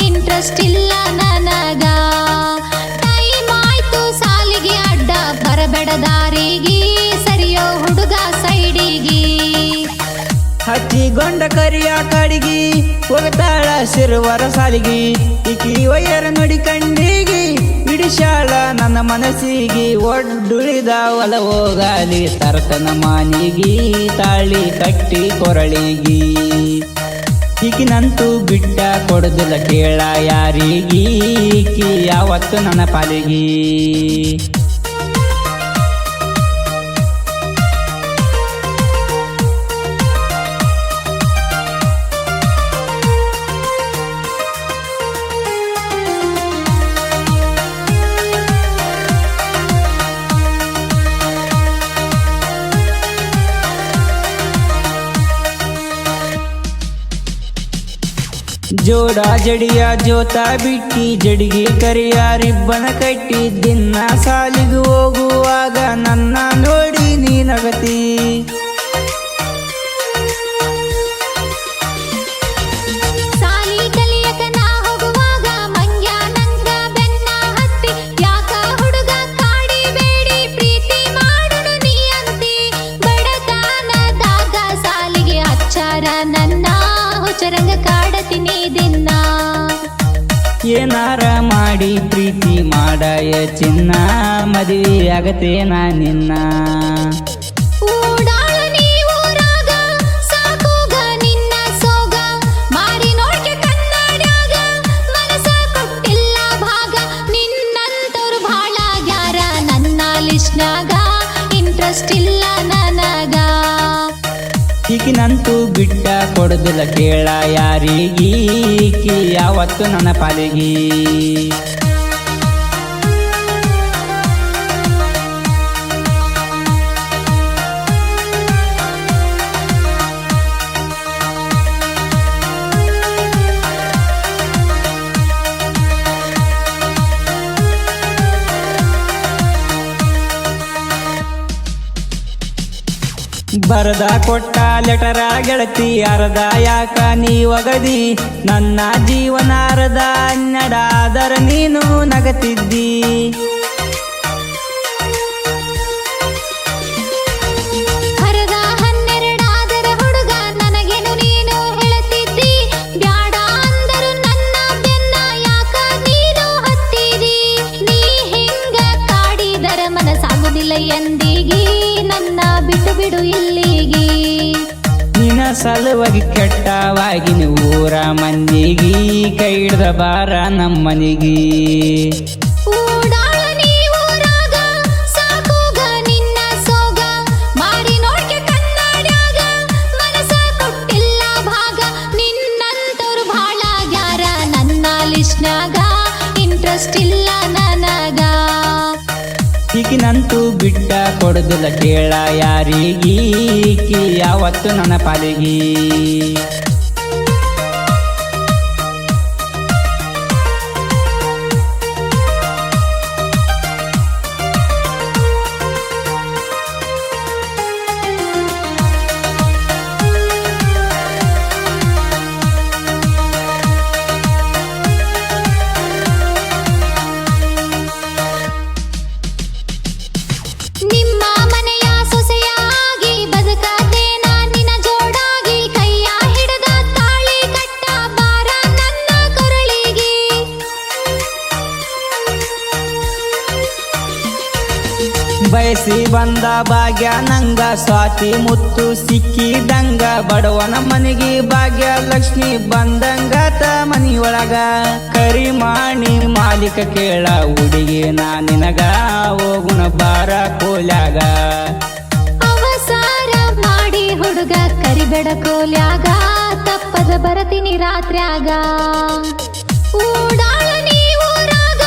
Interest ಇಲ್ಲ ನನಗ. Time ಆಯ್ತು ಸಾಲಿಗೆ ಅಡ್ಡ ಬರಬೇಡ ದಾರಿಗೆ, ಸರಿಯೋ ಹುಡುಗ ಸೈಡಿಗೆ. ಹಚ್ಚಿಗೊಂಡ ಕರಿಯ ಕಡಿಗಿ ಹೋಗ್ತಾಳ ಸಿರುವರ ಸಾಲಿಗಿ. ಇಕಿ ವಯ್ಯರ ನೋಡಿ ಕಣ್ಣಿಗಿ ಬಿಡಿಶಾಳ ನನ್ನ ಮನಸ್ಸಿಗೆ. ಒಡ್ಡುಳಿದ ಹೊಲ ಹೋಗಾಲಿ ತರ್ತನ ಮಾನಿಗಿ, ತಾಳಿ ಕಟ್ಟಿ ಕೊರಳಿಗಿ. ಈಕಿನಂತೂ ಬಿಟ್ಟ ಕೊಡುದಿಲ್ಲ ಕೇಳ ಯಾರಿಗೀ, ಈಕಿ ಯಾವತ್ತು ನನ್ನ ಪಾಲಿಗಿ. ಜೋಡ ಜಡಿಯ ಜೋತ ಬಿಟ್ಟಿ ಜಡಿಗೆ ಕರಿಯ ರಿಬ್ಬನ ಕಟ್ಟಿ. ದಿನ ಸಾಲಿಗೆ ಹೋಗುವಾಗ ನನ್ನ ನೋಡಿ ನೀನಗತಿ. ಸಾಲಿ ಕಲಿಯಕ ನಾ ಹೋಗುವಾಗ ಮಂಗ್ಯ ನಂಗ ಬೆನ್ನ ಹತ್ತಿ. ಯಾಕ ಹುಡುಗ ಕಾಡಿ ಬೇಡಿ ಪ್ರೀತಿ ಮಾಡುನು ನೀ ಅಂತಿ. ಬಡತನದಾಗ ಸಾಲಿಗೆ ಹಚ್ಚಾರ ನನ್ನ ಹುಚ್ಚರಂಗ ಕಾಡತೀನಿ ದಿನ. ಏನಾರ ಮಾಡಿ ಪ್ರೀತಿ ಮಾಡಯ ಚಿನ್ನ, ಮದುವೆ ಆಗತೇನ ನಿನ್ನ. ಊಡಾಳ ನೀ ಊರಾಗ ಸಾಕೋಗ ನಿನ್ನ ಸೋಗ, ಮಾರಿ ನೋಡ್ಕೆ ಕನ್ನಡ್ಯಾಗ ಮನಸ ಕೊಟ್ಟಿಲ್ಲ ಭಾಗ. ನಿನ್ನಂತವ್ರು ಭಾಳ ಆಗ್ಯಾರ ನನ್ನ ಲಿಸ್ಟ್ನ್ಯಾಗ, ಇಂಟ್ರೆಸ್ಟ್ ಇಲ್ಲ ನನಗ. ಈಕಿನಂತೂ ಬಿಟ್ಟ ಕೊಡುದಿಲ್ಲ ಕೇಳ ಯಾರಿಗೀ, ಈಕಿ ಯಾವತ್ತು ನನ್ನ ಪಾಲಿಗಿ. ಬರದ ಕೊಟ್ಟ ಲೆಟರ ಗೆಳತಿ ಅರ್ಧ ಯಾಕ ನೀ ಒಗದಿ. ನನ್ನ ಜೀವನ ಅರ್ಧ ನಡಾದರ ನೀನು ನಗತಿದ್ದಿ. ಹರದ 12 ಹುಡುಗ ನನಗೇನು ನೀನು ಹೇಳುತ್ತಿದ್ದಿ. ಬ್ಯಾಡ ಅಂದರು ನನ್ನ ಬೆನ್ನ ಯಾಕ ನೀನು ಹತ್ತಿದಿ. ನೀ ಹಿಂಗ ಕಾಡಿದರ ಮನಸಾಗುದಿಲ್ಲ ಎಂದಿಗಿ, ನನ್ನ ಬಿಟ್ಟು ಬಿಡು ಇಲ್ಲಿಗಿ. ನಿನ್ನ ಸಲುವಾಗಿ ಕೆಟ್ಟವಾಗಿನ ಊರ ಮಂದಿಗಿ, ಕೈ ಹಿಡ್ದ ಬಾರ ನಮ್ಮನಿಗಿ. ಊಡಾಳ ನೀ ಊರಾಗ ಸಾಕೋಗ ನಿನ್ನ ಸೋಗ, ಮಾರಿ ನೋಡ್ಕೆ ಕನ್ನಡ್ಯಾಗ ಮನಸ ಕೊಟ್ಟಿಲ್ಲ ಭಾಗ. ನಿನ್ನಂತವ್ರು ಭಾಳ ಆಗ್ಯಾರ ನನ್ನ ಲಿಸ್ಟ್ನ್ಯಾಗ, ಇಂಟ್ರೆಸ್ಟ್ ಇಲ್ಲ ನನಗ. ಈಕಿನಂತೂ ಬಿಟ್ಟ ಕೊಡುದಿಲ್ಲ ಕೇಳ ಯಾರಿಗೀ, ಈಕಿ ಯಾವತ್ತು ನನ್ನ ಪಾಲಿಗಿ. ನಿಮ್ಮ ಮನೆಯ ಸೊಸೆಯಾಗಿ ಬದುಕತೇನ ನಿನ್ನ ಜೋಡಾಗಿ. ಕೈಯ ಹಿಡದ ಬಯಸಿ ಬಂದ ಭಾಗ್ಯ ನಂಗ ಸ್ವಾತಿ ಮುತ್ತು ಸಿಕ್ಕಿದಂಗ ಬಡವನ ಮನೆಗೆ ಭಾಗ್ಯ ಲಕ್ಷ್ಮಿ ಬಂದಂಗಾತ ಮನಿಯೊಳಗ ಕರಿಮಾಣಿ ಮಾಲೀಕ ಕೇಳ ಹುಡುಗಿ ನಾ ನಿನಗ ಹೋಗುಣ ಬಾರ ಕೋಲ್ಯಾಗ ಅವಸಾರ ಮಾಡಿ ಹುಡುಗ ಕರಿಬೇಡ ಕೋಲ್ಯಾಗ ತಪ್ಪದ ಬರತೀನಿ ರಾತ್ರ್ಯಾಗ ಊಡಾಳ ನೀರಾಗ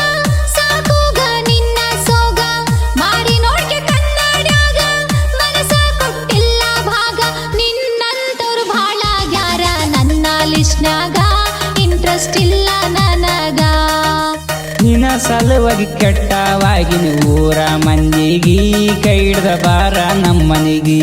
ಸಾಕೋಗ ನಿನ್ನ ಸೋಗ ಮಾಡಿ ನೋಡ್ಕೆ ಕನ್ನಡ್ಯಾಗ ಮನಸ ಕೊಟ್ಟಿಲ್ಲ ಭಾಗ ನಿನ್ನಂತವ್ರು ಭಾಳ ಆಗ್ಯಾರ ನನ್ನ ಲಿಸ್ಟ್ನ್ಯಾಗ ಇಂಟ್ರೆಸ್ಟ್ ಇಲ್ಲ ನನಗ ನಿನ್ನ ಸಲುವಾಗಿ ಕೆಟ್ಟವಾಗಿ ಊರ ಮಂದಿಗಿ ಕೈ ಹಿಡ್ದ ಬಾರ ನಮ್ಮನಿಗಿ